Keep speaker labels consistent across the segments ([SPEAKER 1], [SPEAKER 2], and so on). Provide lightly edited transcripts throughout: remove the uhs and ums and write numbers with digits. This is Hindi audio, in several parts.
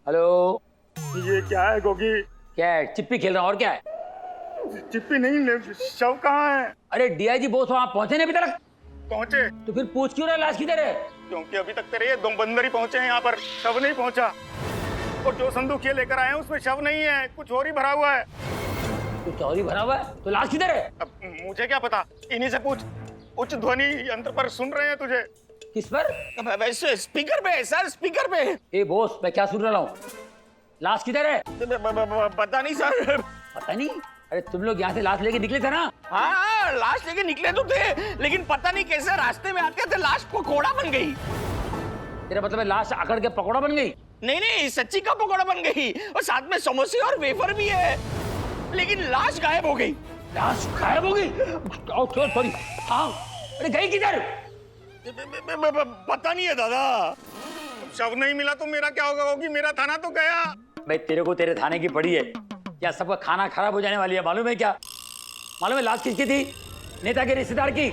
[SPEAKER 1] हेलो।
[SPEAKER 2] ये क्या है गोगी?
[SPEAKER 1] क्या है? चिप्पी खेल रहा हूँ और क्या है?
[SPEAKER 2] चिप्पी नहीं, शव कहाँ है?
[SPEAKER 1] अरे डीआईजी बोस वहाँ पहुंचे नहीं अभी तक?
[SPEAKER 2] पहुंचे?
[SPEAKER 1] तो फिर पूछ क्यों रहा लाश किधर है?
[SPEAKER 2] क्योंकि अभी तक तेरे ये दो बंदर ही पहुंचे हैं यहाँ पर, शव नहीं पहुंचा। और जो संदूक ये लेकर आए हैं उसमें शव नहीं है, कुछ और ही भरा हुआ है।
[SPEAKER 1] कुछ और ही भरा हुआ है? तो लाश किधर है?
[SPEAKER 2] अब मुझे क्या पता, इन्हीं से पूछ। उच्च ध्वनि यंत्र पर सुन रहे हैं तुझे।
[SPEAKER 1] किस पर?
[SPEAKER 2] वैसे स्पीकर पे सर, स्पीकर पे।
[SPEAKER 1] ए बॉस, मैं क्या सुन रहा हूँ? लाश किधर है?
[SPEAKER 2] पता नहीं सर।
[SPEAKER 1] पता नहीं? अरे तुम लोग यहाँ से लाश लेके निकले थे ना?
[SPEAKER 2] हाँ, लाश लेके निकले तो थे, लेकिन पता नहीं कैसे रास्ते में आते थे लाश पकोड़ा बन गई।
[SPEAKER 1] तेरा मतलब है लाश अकड़ के पकौड़ा बन गई?
[SPEAKER 2] नहीं, सच्ची का पकोड़ा बन गई, और साथ में समोसे और वेफर भी है, लेकिन लाश गायब हो गई।
[SPEAKER 1] लाश गायब हो गई? सॉरी। हाँ, अरे गई किधर?
[SPEAKER 2] पता नहीं है दादा। शव नहीं मिला तो मेरा क्या होगा? होगी मेरा थाना तो गया।
[SPEAKER 1] भाई तेरे को तेरे थाने की पड़ी है क्या? सबका खाना खराब हो जाने वाली है, मालूम है क्या? मालूम है लाश किसकी थी? नेता के रिश्तेदार की।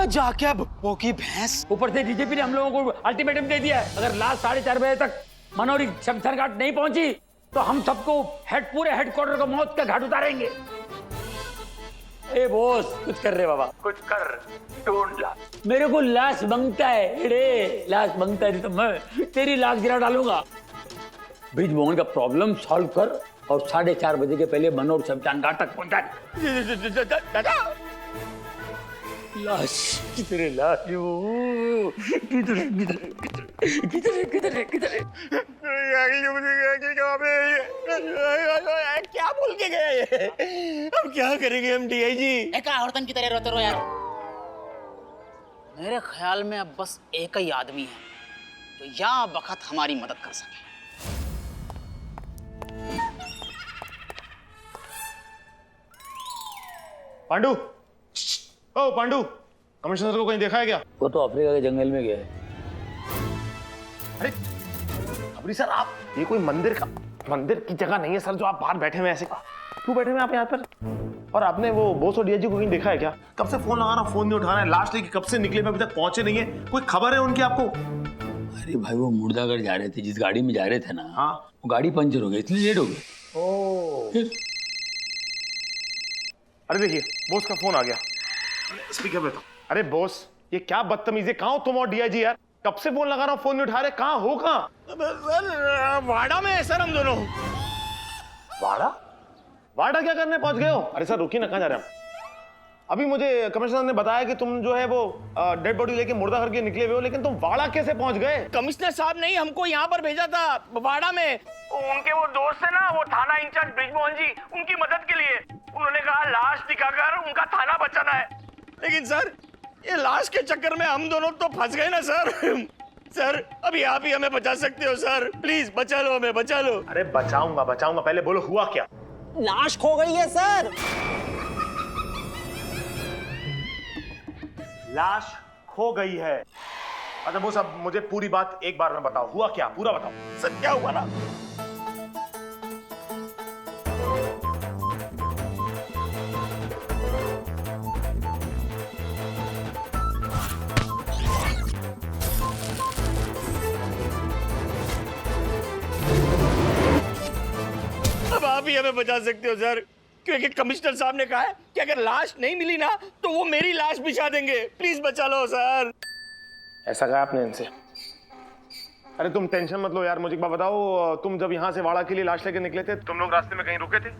[SPEAKER 2] जाके अब वो की भैंस।
[SPEAKER 1] ऊपर से डीजीपी ने हम लोगों को अल्टीमेटम दे दिया है, अगर लाश 4:30 बजे तक मनोरी शमशान घाट नहीं पहुंची तो हम सबको पूरे हेडक्वार्टर को मौत का घाट उतारेंगे। ए बॉस, कुछ कर रहे बाबा, कुछ कर। ढूंढ लाश। मेरे को लाश मांगता है, एड़े लाश मांगता है तो मैं तेरी लाश गिरा डालूंगा। ब्रिज मोहन का प्रॉब्लम सॉल्व कर और 4:30 बजे के पहले मनोर शमशान घाट तक पहुंचा।
[SPEAKER 2] दादा
[SPEAKER 1] लाश किधर है? लाश किधर है? किधर है? किधर है? किधर है? किधर है?
[SPEAKER 2] क्या बोल के गए? अब क्या करेंगे हम डीआईजी?
[SPEAKER 3] एक औरतन की तरह रोते रहो यार। मेरे ख्याल में अब बस एक ही आदमी है जो या वक्त हमारी मदद कर सके।
[SPEAKER 4] पांडू, ओ पांडू, कमिश्नर को कहीं देखा है क्या?
[SPEAKER 1] वो तो अफ्रीका के जंगल में गए।
[SPEAKER 4] अरे अबरी सर, आप ये कोई मंदिर की जगह नहीं है सर, जो आप बाहर बैठे हुए ऐसे क्यों बैठे हुए आप यहाँ पर? और आपने वो बोस और डीआईजी को कहीं देखा है क्या? कब से फोन लगा रहा हूं, फोन नहीं उठा रहे हैं। लास्ट लेके कब से निकले, मैं अभी तक पहुंचे नहीं है। कोई खबर है उनकी आपको?
[SPEAKER 1] अरे भाई वो मुर्दागढ़ जा रहे थे, जिस गाड़ी में जा रहे थे ना,
[SPEAKER 4] हाँ,
[SPEAKER 1] वो गाड़ी पंचर हो गई, इसलिए लेट हो गए।
[SPEAKER 4] ओ अरे देखिए, बोस का फोन आ गया, स्पीकर पे था। अरे बोस, ये क्या बदतमीजी, कहाँ हो तुम और डीआईजी यार? कब से फोन लगा रहा हूँ, फोन नहीं उठा रहे, कहाँ हो? कहाँ?
[SPEAKER 2] सर वाड़ा में है सर हम दोनों।
[SPEAKER 4] वाड़ा क्या करने पहुंच गए हो? अरे सर रुकिए ना, कहाँ जा रहे हैं आप? अभी मुझे कमिश्नर ने बताया कि तुम जो है वो डेड बॉडी लेके मुर्दा करके निकले हुए हो, लेकिन तुम वाड़ा कैसे पहुंच गए?
[SPEAKER 2] कमिश्नर साहब ने हमको यहाँ पर भेजा था वाड़ा में। उनके वो दोस्त है ना, वो थाना इंचार्ज ब्रिज मोहन जी, उनकी मदद के लिए। उन्होंने कहा लाश दिखाकर उनका थाना बचाना है, लेकिन सर ये लाश के चक्कर में हम दोनों तो फंस गए ना सर। सर अभी आप ही हमें बचा सकते हो सर, प्लीज बचा लो हमें, बचा लो।
[SPEAKER 4] अरे बचाऊंगा, पहले बोलो हुआ क्या?
[SPEAKER 3] लाश खो गई है सर।
[SPEAKER 4] लाश खो गई है? अच्छा वो सब मुझे पूरी बात एक बार में बताओ, हुआ क्या, पूरा बताओ।
[SPEAKER 2] सर क्या हुआ ना, अब आप ही हमें बचा सकते हो सर, क्योंकि कमिश्नर साहब ने कहा है कि अगर लाश नहीं मिली ना तो वो मेरी लाश बिछा देंगे। प्लीज बचा लो सर।
[SPEAKER 4] ऐसा कहा आपने इनसे? अरे तुम टेंशन मत लो यार, मुझे एक बात बताओ, तुम जब यहाँ से वाड़ा के लिए लाश लेके निकले थे, तुम लोग रास्ते में कहीं रुके थे?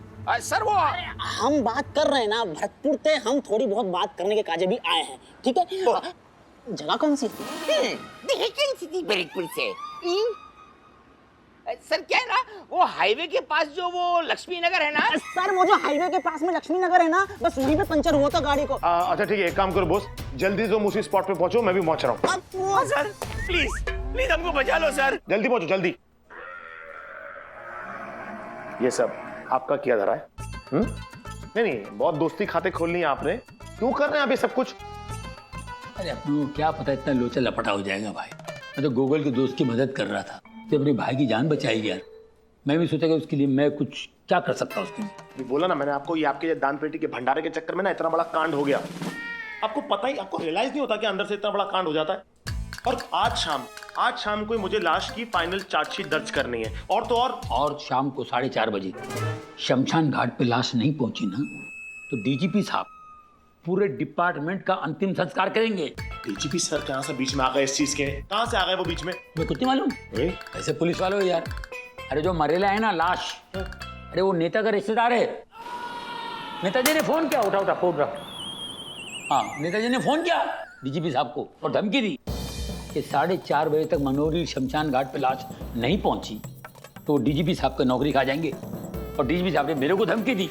[SPEAKER 2] सर वो
[SPEAKER 3] हम बात कर रहे हैं ना भरतपुर से, हम थोड़ी बहुत बात करने के काजे भी आए हैं, ठीक है? जगह कौन सी थी?
[SPEAKER 2] भरतपुर से सर क्या है ना, वो हाईवे के पास जो वो लक्ष्मी नगर है ना
[SPEAKER 3] सर, वो जो हाईवे के पास में लक्ष्मी नगर है ना, बस वहीं पे पंचर हुआ था गाड़ी को।
[SPEAKER 4] अच्छा ठीक है, एक काम करो बॉस, जल्दी तुम उसी स्पॉट पे पहुंचो, मैं भी पहुंच रहा हूँ।
[SPEAKER 2] सर प्लीज हमको बचा लो सर,
[SPEAKER 4] जल्दी पहुंचो जल्दी। ये सब आपका किया धरा है? नहीं, बहुत दोस्ती खाते खोलनी है आपने, क्यों कर रहे हैं आप ये सब कुछ?
[SPEAKER 1] अरे अपने को क्या पता इतना लोचा लपटा हो जाएगा भाई। मैं तो गूगल के दोस्त की मदद कर रहा था, तो अपने भाई की जान बचाई यार। मैं भी सोचा कि उसके लिए मैं कुछ क्या कर सकता हूँ उसके लिए।
[SPEAKER 4] बोला ना मैंने आपको, ये आपके दान पेटी के भंडारे के चक्कर में ना इतना बड़ा कांड हो गया। आपको पता ही, आपको रियलाइज नहीं होता कि अंदर से इतना बड़ा कांड हो जाता है। और आज शाम आज शाम को ही मुझे लाश की फाइनल चार्जशीट दर्ज करनी है। और तो और
[SPEAKER 1] शाम को 4:30 बजे शमशान घाट पे लाश नहीं पहुंची ना तो डीजीपी साहब पूरे डिपार्टमेंट का अंतिम संस्कार करेंगे।
[SPEAKER 4] डीजीपी सर कहाँ से बीच में आ गए इस चीज के? कहाँ से आ गए वो बीच में?
[SPEAKER 1] तुम्हें कुछ नहीं मालूम? ऐसे पुलिस वालों यार। अरे जो मरेला है ना लाश, अरे वो नेता का रिश्तेदार है। नेताजी ने फोन किया, उठा फोन रख। हाँ, नेताजी ने फोन किया डीजीपी साहब को और धमकी दी कि 4:30 बजे तक मनोरी शमशान घाट पे लाश नहीं पहुंची तो डीजीपी साहब का नौकरी खा जाएंगे। और डीजीपी साहब ने मेरे को धमकी दी,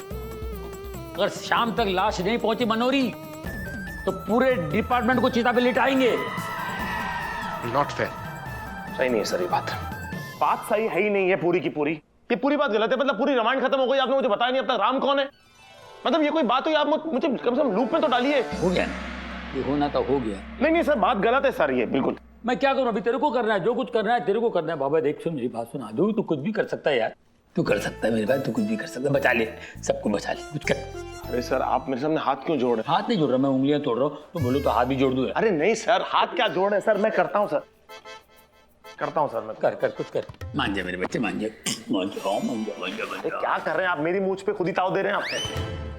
[SPEAKER 1] अगर शाम तक लाश नहीं पहुंची मनोरी तो पूरे डिपार्टमेंट को चिता पे लिटाएंगे।
[SPEAKER 4] Not fair. सही नहीं है सर ये बात सही है ही नहीं है पूरी की पूरी। ये पूरी बात गलत है। मतलब पूरी रामायण खत्म हो गई, आपने मुझे बताया नहीं अब तक राम कौन है। मतलब ये कोई बात हुई, आप मुझे कम से कम लूप में तो डालिए।
[SPEAKER 1] हो गया ना, ये होना तो हो गया।
[SPEAKER 4] नहीं सर बात गलत है सर, ये बिल्कुल।
[SPEAKER 1] मैं क्या करूं, अभी तेरे को करना है, जो कुछ करना है तेरे को करना है। बाबा देख सुन मेरी बात सुना दो, तू कुछ भी कर सकता है यार, तू कर सकता है मेरे भाई, तू कुछ भी कर सकता है। बचा ले, सबको बचा ले, कुछ कर।
[SPEAKER 4] अरे सर आप मेरे सामने हाथ क्यों जोड़ रहे हैं?
[SPEAKER 1] हाथ नहीं जोड़ रहा मैं, उंगलियां तोड़ रहा हूँ। तो बोलो तो हाथ भी जोड़ दूं।
[SPEAKER 4] अरे नहीं सर, हाथ क्या जोड़ है सर, मैं करता हूँ सर, करता हूँ सर। मैं
[SPEAKER 1] कर कुछ कर। मान जा मेरे बच्चे, मान जा।
[SPEAKER 4] क्या कर रहे हैं आप? मेरी मूंछ पे खुद ही ताव दे रहे हैं आप।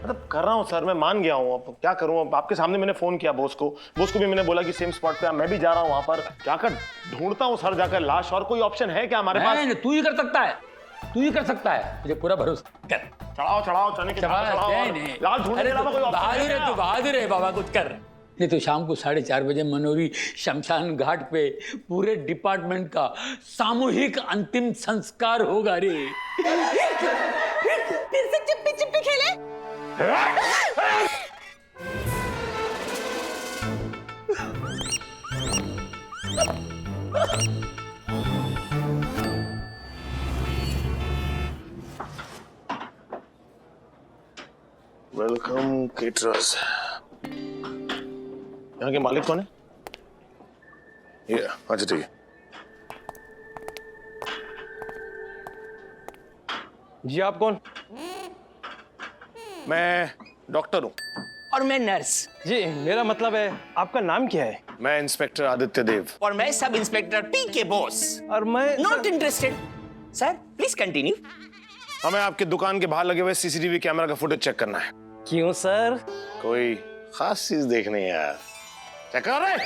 [SPEAKER 4] मतलब कर रहा हूँ सर, मैं मान गया हूँ। अब क्या करूँ? अब आपके सामने मैंने फोन किया बॉस को भी मैंने बोला कि सेम स्पॉट पे मैं भी जा रहा हूँ वहां पर। जाकर ढूंढता हूँ सर, जाकर लाश। और कोई ऑप्शन है क्या हमारे पास?
[SPEAKER 1] तू ही कर सकता है, तू ही कर सकता है, मुझे पूरा भरोसा। कर,
[SPEAKER 4] चढ़ाओ चने के लाश ढूंढने के अलावा कोई ऑप्शन
[SPEAKER 1] बहादुर है तू, बहादुर है बाबा, कुछ कर। नहीं तो शाम को 4:30 बजे मनोरी शमशान घाट पे पूरे डिपार्टमेंट का सामूहिक अंतिम संस्कार होगा रे।
[SPEAKER 3] फिर से चिप्पी चिप्पी खेले।
[SPEAKER 4] Welcome caterers. यहाँ के मालिक कौन है? ये अच्छा ठीक है।
[SPEAKER 2] जी आप कौन?
[SPEAKER 4] मैं डॉक्टर हूँ।
[SPEAKER 2] और मैं नर्स। जी मेरा मतलब है आपका नाम क्या है?
[SPEAKER 4] मैं इंस्पेक्टर आदित्य देव।
[SPEAKER 2] और मैं सब इंस्पेक्टर पीके बॉस। और मैं not interested. Sir please continue.
[SPEAKER 4] हमें आपके दुकान के बाहर लगे हुए सीसीटीवी कैमरा का फुटेज चेक करना है।
[SPEAKER 2] क्यों सर?
[SPEAKER 4] कोई खास चीज देखनी है यार। चेक कर रहे?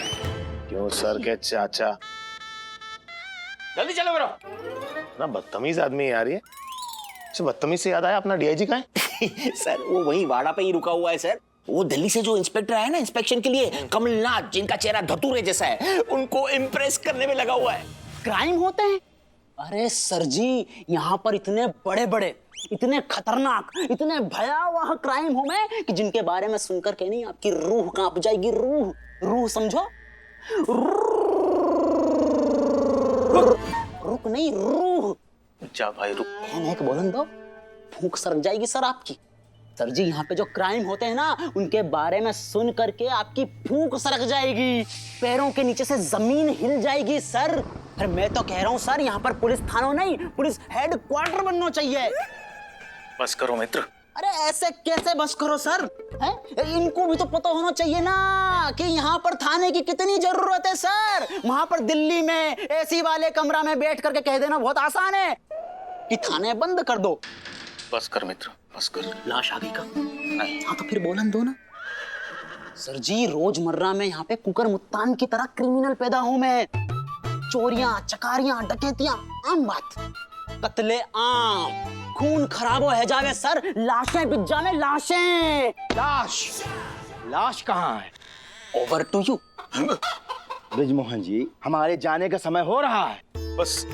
[SPEAKER 4] क्यों सर के चाचा?
[SPEAKER 2] जल्दी चलो ब्रो।
[SPEAKER 4] ना बदतमीज आदमी यार ये। बदतमीज से याद आया, अपना डीआईजी कहाँ है?
[SPEAKER 2] सर वो वहीं वाड़ा पे ही रुका हुआ है सर। वो दिल्ली से जो इंस्पेक्टर आया ना इंस्पेक्शन के लिए, कमलनाथ, जिनका चेहरा धतूरे जैसा है, उनको इम्प्रेस करने में लगा हुआ है।
[SPEAKER 3] क्राइम होते हैं? अरे सर जी, यहाँ पर इतने बड़े बड़े, इतने खतरनाक, इतने भयावह क्राइम हुए कि जिनके बारे में सुनकर के नहीं आपकी रूह कांप जाएगी। रूह समझो, रुक नहीं, रूह।
[SPEAKER 4] जा भाई रुक।
[SPEAKER 3] कहने के बोलन दो, भूख सरक जाएगी सर आपकी। सर जी यहाँ पे जो क्राइम होते हैं ना, उनके बारे में सुन करके आपकी भूख सरक जाएगी, पैरों के नीचे से जमीन हिल जाएगी सर। अरे मैं तो कह रहा हूँ सर, यहाँ पर पुलिस थाना नहीं, पुलिस हेडक्वार्टर बनना चाहिए।
[SPEAKER 4] बस करो मित्र।
[SPEAKER 3] अरे ऐसे कैसे बस करो सर? हैं? इनको भी तो पता होना चाहिए ना कि यहाँ पर थाने की कितनी जरूरत है सर। वहां पर दिल्ली में एसी वाले कमरा में बैठ करके कह देना बहुत आसान है कि थाने बंद कर दो।
[SPEAKER 4] बस कर मित्र, बस कर।
[SPEAKER 3] लाश आ गई का?
[SPEAKER 4] नहीं।
[SPEAKER 3] हाँ तो फिर बोलन दो ना। सर जी रोजमर्रा में यहाँ पे कुकर मुत्तान की तरह क्रिमिनल पैदा हूं मैं। चोरियां, चकारियां, डकैतियां आम बात। कत्ले आम, खून खराब हो जावे सर, लाशें बिक जावे, लाशें।
[SPEAKER 5] लाश कहाँ है?
[SPEAKER 3] Over to you.
[SPEAKER 5] Brijmohan ji, हमारे जाने का समय हो रहा है।
[SPEAKER 4] बस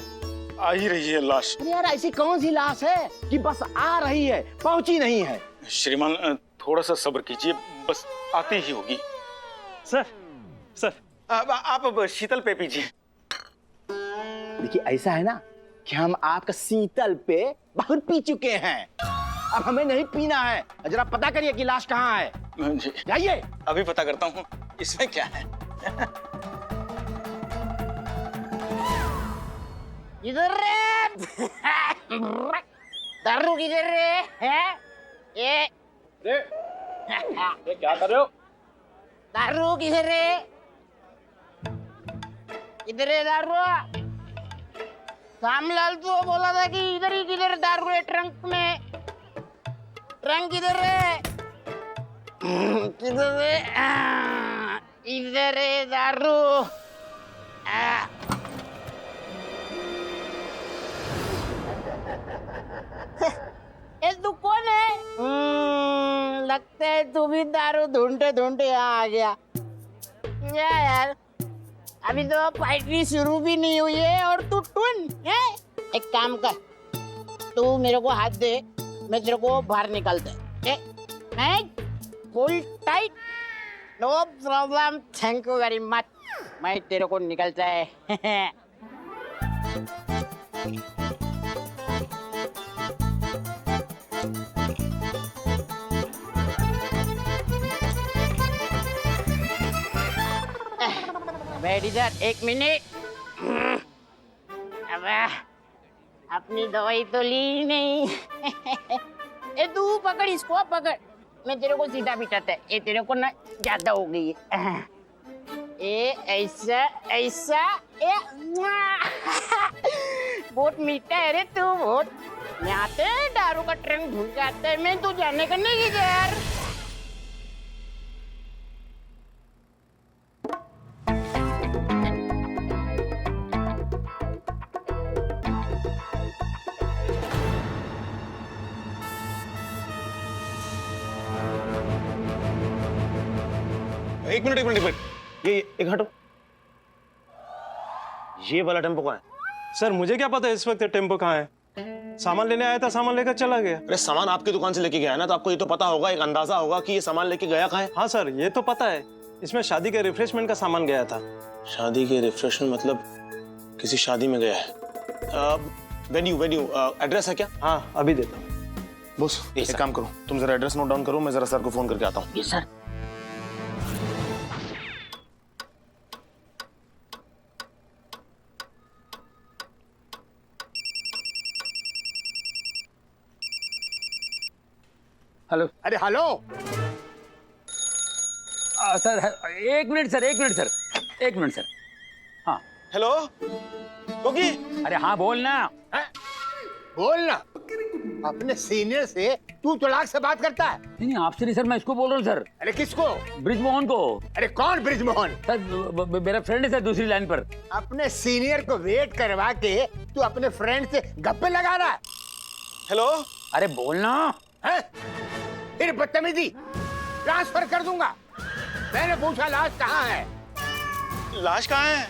[SPEAKER 4] आ ही रही है लाश।
[SPEAKER 5] अरे यार ऐसी कौन सी लाश है कि बस आ रही है, पहुंची नहीं है?
[SPEAKER 6] श्रीमान थोड़ा सा सब्र कीजिए, बस आती ही होगी।
[SPEAKER 2] सर आप अब शीतल पे पीजिए।
[SPEAKER 5] देखिए ऐसा है ना कि हम आपका शीतल पे बहुत पी चुके हैं, अब हमें नहीं पीना है। जरा पता करिए कि लाश कहाँ है।
[SPEAKER 6] जी
[SPEAKER 5] जाइए।
[SPEAKER 6] अभी पता करता हूँ। इसमें क्या है?
[SPEAKER 3] इधर रे। दारू किधर रे? है? ये
[SPEAKER 6] क्या कर रहे हो?
[SPEAKER 3] दारू किधर रे?
[SPEAKER 7] इधर है दारू। रामलाल तो बोला था कि इधर ही किधर दारू है, ट्रंक में। ट्रंक किधर है? किधर है? इधर है दारू। ये तू कौन है? लगता है तू भी दारू ढूंढते ढूंढते यहाँ आ गया। क्या यार, अभी तो पार्टी शुरू भी नहीं हुई है और तू टून है। एक काम कर, तू मेरे को हाथ दे, मैं तेरे को बाहर निकल दे। Full tight, no problem, thank you very much. मैं तेरे को निकलता है। बैठ इधर 1 मिनट। अब अपनी दवाई तो ली नहीं। ए तू पकड़ इसको, पकड़, मैं तेरे को सीधा बिठाता है। ये तेरे को ना ज्यादा हो गई है। ए ऐसा ऐसा, ए बहुत मीठा है रे तू, बहुत। मैं आते दारू का ट्रंक भूल जाता है, मैं तो जाने का नहीं की यार।
[SPEAKER 4] एक मिनट, ये एक हटो। ये वाला टेम्पो कहाँ है?
[SPEAKER 8] सर मुझे क्या पता इस वक्त टेम्पो कहाँ है। सामान लेने आया था, सामान लेकर चला गया।
[SPEAKER 4] अरे सामान आपकी दुकान से लेके गया है ना, तो आपको ये तो पता होगा, एक अंदाजा होगा कि ये सामान लेके गया कहाँ है।
[SPEAKER 8] हाँ सर, ये तो पता है, इसमें शादी के रिफ्रेशमेंट का सामान गया था।
[SPEAKER 4] शादी के रिफ्रेशमेंट मतलब किसी शादी में गया है। वेन्यू एड्रेस है क्या?
[SPEAKER 8] हाँ अभी देता हूँ।
[SPEAKER 4] बॉस एक काम करो, तुम जरा एड्रेस नोट डाउन करो, मैं जरा सर को फोन करके आता हूँ।
[SPEAKER 3] Yes sir.
[SPEAKER 1] हेलो।
[SPEAKER 5] अरे hello.
[SPEAKER 1] Sir, 1 minute sir, 1 minute sir, 1 minute sir. हाँ
[SPEAKER 4] हेलो गोगी।
[SPEAKER 1] अरे हाँ बोलना।
[SPEAKER 5] बोलना। अपने सीनियर से तू तलाक से बात करता है?
[SPEAKER 1] नहीं आपसे नहीं सर, मैं इसको बोल रहा हूँ सर,
[SPEAKER 5] अरे किसको?
[SPEAKER 1] ब्रिजमोहन को।
[SPEAKER 5] अरे कौन ब्रिजमोहन?
[SPEAKER 1] सर मेरा फ्रेंड है सर, दूसरी लाइन पर।
[SPEAKER 5] अपने सीनियर को वेट करवा के तू अपने फ्रेंड से गप्पे लगा रहा है?
[SPEAKER 4] हेलो।
[SPEAKER 1] अरे बोलना
[SPEAKER 5] है? फिर बदतमीजी, ट्रांसफर कर दूंगा। मैंने पूछा लाश कहाँ है?
[SPEAKER 4] लाश कहाँ है?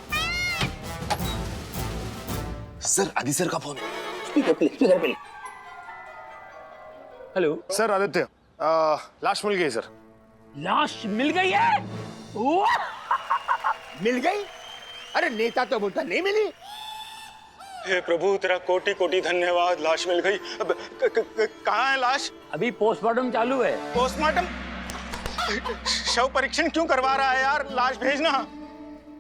[SPEAKER 4] सर आदि सर का फोन है।
[SPEAKER 3] स्पीकर पे।
[SPEAKER 1] हेलो
[SPEAKER 4] सर आदित्य, लाश मिल गई सर।
[SPEAKER 1] लाश मिल गई है?
[SPEAKER 5] मिल गई? अरे नेता तो बोलता नहीं मिली।
[SPEAKER 6] हे प्रभु तेरा कोटि कोटि धन्यवाद, लाश मिल गई। अब कहाँ है लाश?
[SPEAKER 1] अभी पोस्टमार्टम चालू है।
[SPEAKER 6] पोस्टमार्टम? शव परीक्षण क्यों करवा रहा है यार, लाश भेजना।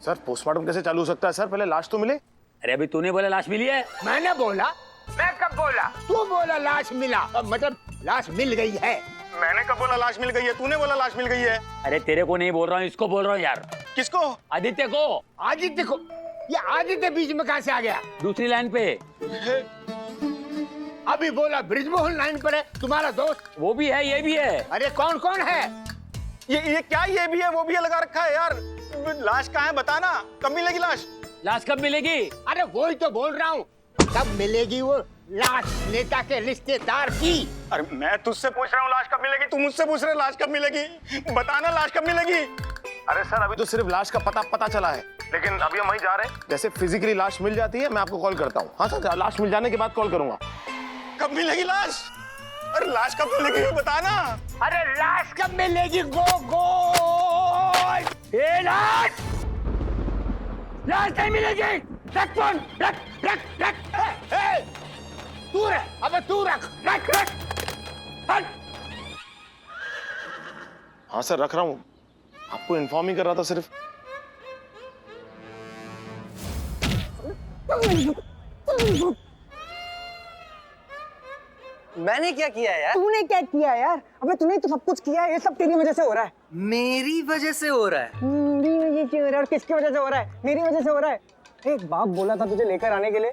[SPEAKER 4] सर पोस्टमार्टम कैसे चालू हो सकता है सर, पहले लाश तो मिले।
[SPEAKER 1] अरे अभी तूने बोला लाश मिली है।
[SPEAKER 5] मैंने बोला? मैं कब बोला? तू बोला लाश मिला, मतलब लाश मिल गई है।
[SPEAKER 6] मैंने कब बोला लाश मिल गई है? तूने बोला लाश मिल गई है।
[SPEAKER 1] अरे तेरे को नहीं बोल रहा हूँ, इसको बोल रहा हूँ यार।
[SPEAKER 6] किसको?
[SPEAKER 1] आदित्य को।
[SPEAKER 5] आदित्य को? ये आदित्य बीच में कहाँ से आ गया?
[SPEAKER 1] दूसरी लाइन पे।
[SPEAKER 5] अभी बोला ब्रिजमोहन लाइन पर है, तुम्हारा दोस्त।
[SPEAKER 1] वो भी है, ये भी है।
[SPEAKER 5] अरे कौन कौन है?
[SPEAKER 6] ये क्या, ये भी है वो भी है लगा रखा है यार। लाश कहाँ है बताना, कब मिलेगी लाश?
[SPEAKER 1] लाश कब मिलेगी?
[SPEAKER 5] अरे वही तो बोल रहा हूँ, कब मिलेगी वो लाश नेता के रिश्तेदार की।
[SPEAKER 6] अरे मैं तुझसे पूछ रहा हूँ लाश कब मिलेगी, तू मुझसे पूछ रहे लाश कब मिलेगी। बताना लाश कब मिलेगी।
[SPEAKER 4] अरे सर अभी तो सिर्फ लाश का पता चला है, लेकिन अभी हम वहीं जा रहे हैं। जैसे फिजिकली लाश मिल जाती है मैं आपको कॉल करता हूँ। हाँ सर, लाश मिल जाने के बाद कॉल करूंगा।
[SPEAKER 6] कब मिलेगी लाश? अरे लाश कब मिलेगी बताना।
[SPEAKER 5] अरे लाश कब मिलेगी? गो
[SPEAKER 1] ये लाश नहीं मिलेगी। रख फोन, रख।
[SPEAKER 5] तू रख, अबे तू रख।
[SPEAKER 1] हट।
[SPEAKER 4] हाँ सर रख रहा हूँ, आपको इन्फॉर्म ही कर रहा था सिर्फ।
[SPEAKER 9] मैंने क्या किया यार?
[SPEAKER 10] तूने क्या किया यार? अबे तूने तो सब कुछ किया है, ये सब तेरी वजह से हो रहा है।
[SPEAKER 9] मेरी वजह से हो रहा है?
[SPEAKER 10] मेरी वजह से हो रहा है। और किसकी वजह से हो रहा है? मेरी वजह से हो रहा है। एक बाप बोला था तुझे लेकर आने के लिए,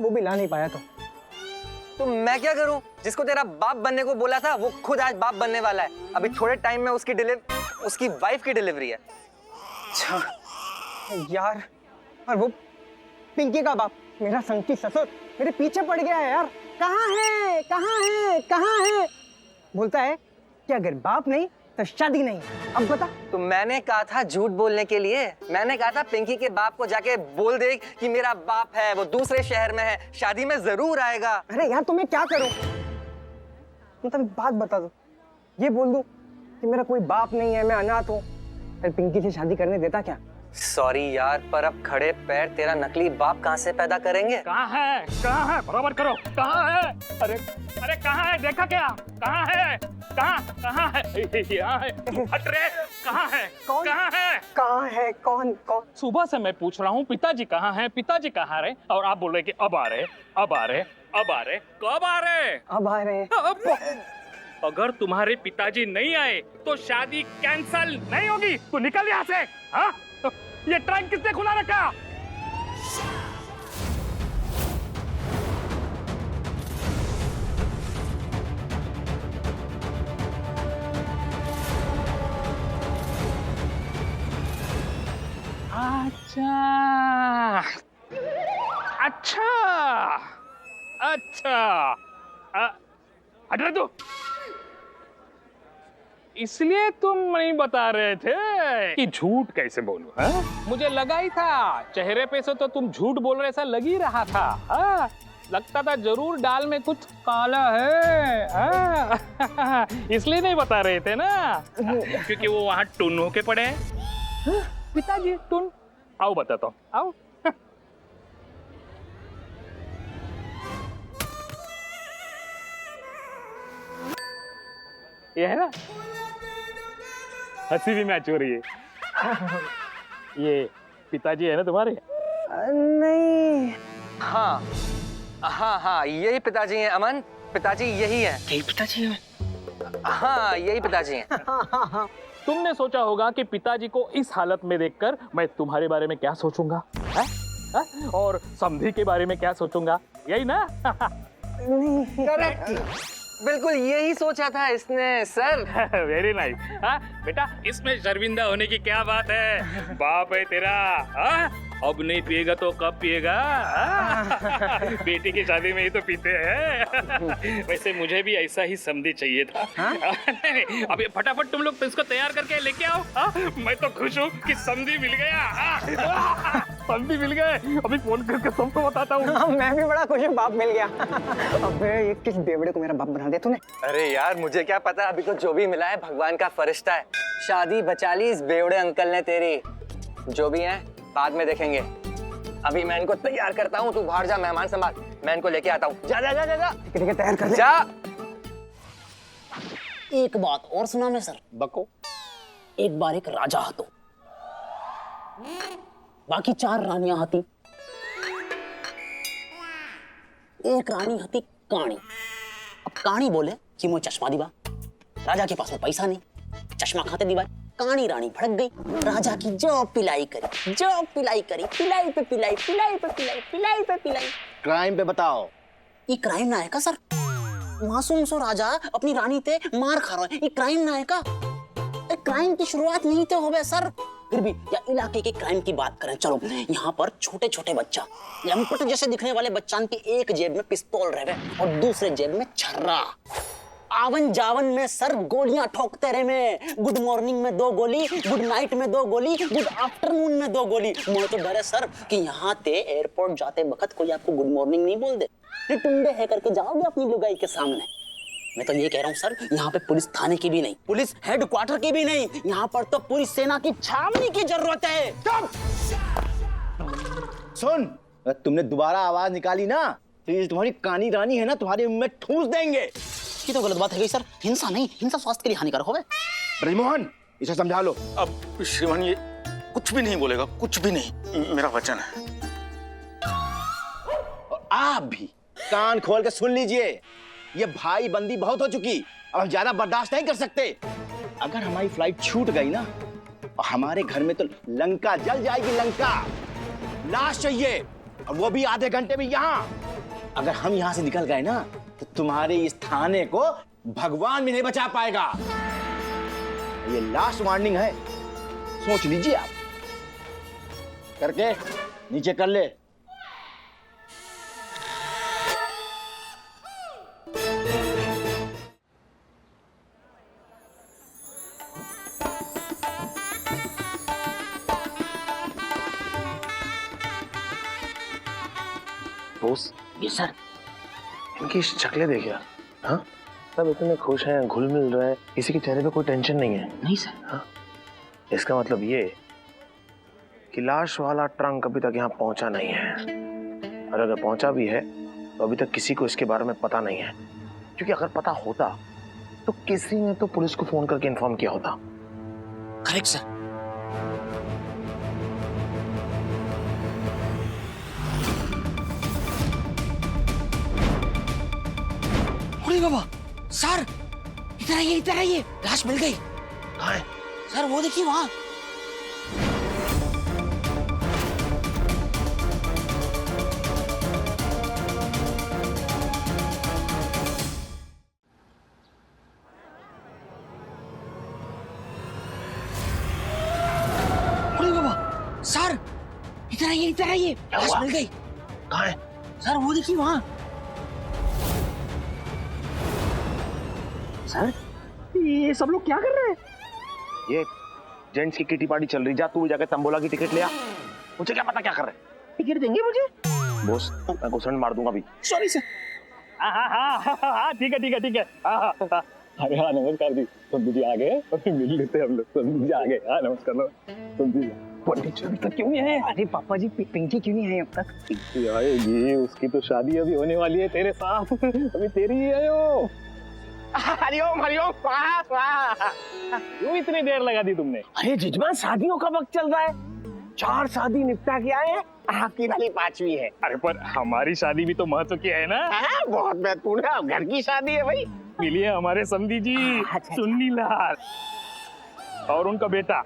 [SPEAKER 10] वो भी ला नहीं पाया
[SPEAKER 9] तो मैं क्या करूं? जिसको तेरा बाप बनने को बोला था वो खुद आज बाप बनने वाला है। अभी थोड़े टाइम में उसकी वाइफ की डिलीवरी है।
[SPEAKER 10] अच्छा यार, और वो पिंकी का बाप, मेरा संकी ससुर मेरे पीछे पड़ गया है यार। कहाँ है, कहाँ है, कहाँ है? बोलता है कि अगर बाप नहीं तो शादी नहीं। अब बता।
[SPEAKER 9] तो मैंने कहा था झूठ बोलने के लिए। मैंने कहा था पिंकी के बाप को जाके बोल दे कि मेरा बाप है, वो दूसरे शहर में है, शादी में जरूर आएगा।
[SPEAKER 10] अरे यार तुम्हें क्या करूं? मतलब बात बता दो, ये बोल दूं कि मेरा कोई बाप नहीं है, मैं अनाथ हूँ, फिर पिंकी से शादी करने देता क्या?
[SPEAKER 9] सॉरी यार, पर अब खड़े पैर तेरा नकली बाप कहाँ से पैदा करेंगे?
[SPEAKER 1] कहाँ है, कहाँ है, बराबर करो, कहाँ है? अरे अरे कहाँ है, देखा क्या? कहाँ है, कहाँ है? यहाँ है, हट रे, कहाँ है,
[SPEAKER 10] कौन?
[SPEAKER 1] कहाँ है?
[SPEAKER 10] कहाँ है, कौन कौन?
[SPEAKER 1] सुबह से मैं पूछ रहा हूँ पिताजी कहाँ हैं, पिताजी कहाँ रहे, और आप बोल रहे कि अब आ रहे, अब आ रहे, अब आ रहे, कब आ रहे?
[SPEAKER 10] अब आ रहे हैं।
[SPEAKER 1] अगर तुम्हारे पिताजी नहीं आए तो शादी कैंसल नहीं होगी। तू निकल यहाँ से। हाँ? ये ट्रंक किसने खुला रखा? अच्छा अच्छा अच्छा, हट रहे तू। इसलिए तुम नहीं बता रहे थे कि झूठ कैसे बोलूं, हाँ? मुझे लगा ही था, चेहरे पे से तो तुम झूठ बोल रहे ऐसा लग ही रहा था। हाँ? लगता था जरूर दाल में कुछ काला है। हाँ? इसलिए नहीं बता रहे थे ना, क्योंकि वो वहां टुन होके पड़े हैं। पिताजी टुन, आओ बताता हूँ, आओ। ये है ना, हंसी भी मैच हो रही है। ये पिताजी है ना तुम्हारे?
[SPEAKER 10] नहीं।
[SPEAKER 9] हाँ हाँ हाँ, यही पिताजी हैं अमन, पिताजी यही हैं।
[SPEAKER 10] यही पिताजी है?
[SPEAKER 9] हाँ यही पिताजी हैं।
[SPEAKER 1] तुमने सोचा होगा कि पिताजी को इस हालत में देखकर मैं तुम्हारे बारे में क्या सोचूंगा, है? है? और समधी के बारे में क्या सोचूंगा, यही ना?
[SPEAKER 9] करेक्ट, बिल्कुल यही सोचा था इसने सर।
[SPEAKER 1] Very nice. बेटा, इसमें शर्मिंदा होने की क्या बात है? बाप है तेरा। अब नहीं पिएगा तो कब पिएगा? बेटी की शादी में ही तो पीते हैं। वैसे मुझे भी ऐसा ही समधी चाहिए था। अभी फटाफट तुम लोग इसको तैयार करके लेके आओ। मैं तो खुश हूँ कि समधी मिल गया। समधी मिल गए, अभी फोन करके सबको बताता हूँ।
[SPEAKER 10] मैं भी बड़ा खुश हूँ, बाप मिल गया। अबे ये किस बेवड़े को मेरा बाप बना दिया तूने?
[SPEAKER 9] अरे यार मुझे क्या पता, अभी तो जो भी मिला है भगवान का फरिश्ता है। शादी बचा ली इस बेवड़े अंकल ने तेरी। जो भी है बाद में देखेंगे, अभी मैं इनको तैयार करता हूँ। तू बाहर जा, मेहमान संभाल, मैं इनको लेके आता हूँ। जा जा जा जा जा,
[SPEAKER 10] तैयार कर
[SPEAKER 9] जा।
[SPEAKER 3] एक बात और सुना मैं सर।
[SPEAKER 5] बको।
[SPEAKER 3] एक बार एक राजा हतो, बाकी 4 रानियां हती। एक रानी हती काणी। अब काणी बोले कि मुझे चश्मा दिवा। राजा के पास में पैसा नहीं, चश्मा खाते दिवा। काणी रानी भड़क गई, राजा की जो पिलाई करी, जो पिलाई करी, पिलाई पे पिलाई, पिलाई पे पिलाई, पिलाई पे पिलाई।
[SPEAKER 5] क्राइम पे बताओ।
[SPEAKER 3] ये क्राइम ना है का सर? मासूम सो राजा अपनी रानी ते मार खा रहा है, ये क्राइम ना है का? क्राइम की शुरुआत नहीं तो हो सर। फिर भी या इलाके के क्राइम की बात करें, चलो यहाँ पर छोटे छोटे बच्चा, लंपट जैसे दिखने वाले बच्चान के एक जेब में पिस्तौल रहे और दूसरे जेब में छर्रा। आवन जावन में सर गोलियां ठोकते रहे में। गुड मॉर्निंग में 2 गोली, गुड नाइट में 2 गोली, गुड आफ्टरनून में 2 गोली। मुझे तो डर है सर कि यहाँ ते एयरपोर्ट जाते वक्त कोई आपको गुड मॉर्निंग नहीं बोल दे, टुंडे है करके जाओगे अपनी लुगाई के सामने। मैं तो ये कह रहा हूँ सर, यहाँ पे पुलिस थाने की भी नहीं, पुलिस हेडक्वार्टर की भी नहीं, यहाँ पर तो पूरी सेना की छावनी की जरूरत है।
[SPEAKER 5] सुन, अगर तुमने दोबारा आवाज निकाली ना तो ये तुम्हारी कानी रानी है ना, तुम्हारे मुंह में ठूस देंगे।
[SPEAKER 3] ये तो गलत बात है गई सर। हिंसा नहीं, हिंसा स्वास्थ्य के लिए हानिकारक होवे।
[SPEAKER 5] ब्रजमोहन, इसे समझा लो।
[SPEAKER 6] अब श्रीमान ये कुछ भी नहीं बोलेगा, कुछ भी नहीं, मेरा वचन है।
[SPEAKER 5] और आप भी कान खोल के सुन लीजिए, ये भाई बंदी बहुत हो चुकी, अब हम ज्यादा बर्दाश्त नहीं कर सकते। अगर हमारी फ्लाइट छूट गई ना और हमारे घर में तो लंका जल जाएगी, लंका। लाश चाहिए, और वो भी आधे घंटे में यहाँ। अगर हम यहाँ से निकल गए ना तो तुम्हारे इस थाने को भगवान भी नहीं बचा पाएगा। ये लास्ट वार्निंग है, सोच लीजिए आप। करके नीचे कर ले।
[SPEAKER 4] बोस,
[SPEAKER 3] ये सर,
[SPEAKER 4] इनकी शक्लें देखिए। हाँ, सब इतने खुश हैं, घुल मिल रहे हैं, किसी के चेहरे पे कोई टेंशन नहीं है।
[SPEAKER 3] नहीं सर।
[SPEAKER 4] हाँ, इसका मतलब ये कि लाश वाला ट्रंक अभी तक यहाँ पहुंचा नहीं है, और अगर पहुंचा भी है तो अभी तक किसी को इसके बारे में पता नहीं है। क्योंकि अगर पता होता तो किसी ने तो पुलिस को फोन करके इन्फॉर्म किया होता।
[SPEAKER 3] Correct sir. अरे बाबा, सर इधर आइए, इधर आइए, लाश मिल गई।
[SPEAKER 4] कहाँ है?
[SPEAKER 3] सर वो देखिए वहां। अरे बाबा, सर इधर आइए, इधर आइए, लाश मिल गई।
[SPEAKER 4] कहाँ है?
[SPEAKER 3] सर वो देखिए वहां। सर ये सब लोग क्या कर रहे हैं?
[SPEAKER 4] ये जेंट्स की किटी पार्टी चल रही। जा तू जाके तंबोला की टिकट ले आ। मुझे क्या पता क्या कर रहे हैं।
[SPEAKER 3] टिकट देंगे मुझे?
[SPEAKER 4] बॉस, मैं घुसड़ मार दूंगा अभी।
[SPEAKER 3] Sorry sir.
[SPEAKER 2] हाँ, ठीक है, ठीक है, ठीक है।
[SPEAKER 6] अरे हाँ, नमस्कार जी। संधू जी आ गए, मिल लेते हैं हम लोग। संधू जी आ गए। हाँ, नमस्कार। संधू जी, पंडित जी अभी तक क्यों नहीं आए?
[SPEAKER 10] अरे पापा जी, पिंकी क्यों नहीं आई अब तक?
[SPEAKER 6] पिंकी आएगी, उसकी तो शादी अभी होने वाली है तेरे साथ। अभी तेरी ही है वो।
[SPEAKER 2] हरिओम, हरिओम, स्वाहा, स्वाहा।
[SPEAKER 6] क्यों इतनी देर लगा दी तुमने?
[SPEAKER 2] अरे जिजमान, शादियों का वक्त चल रहा है। 4 शादी निपटा के आए हैं, आपकी वाली 5वीं है।
[SPEAKER 6] अरे पर हमारी शादी भी तो महत्व की है ना।
[SPEAKER 2] हाँ, बहुत महत्वपूर्ण है, घर की शादी है भाई।
[SPEAKER 6] मिलिए हमारे समधी जी, सुन्नी लाल और उनका बेटा।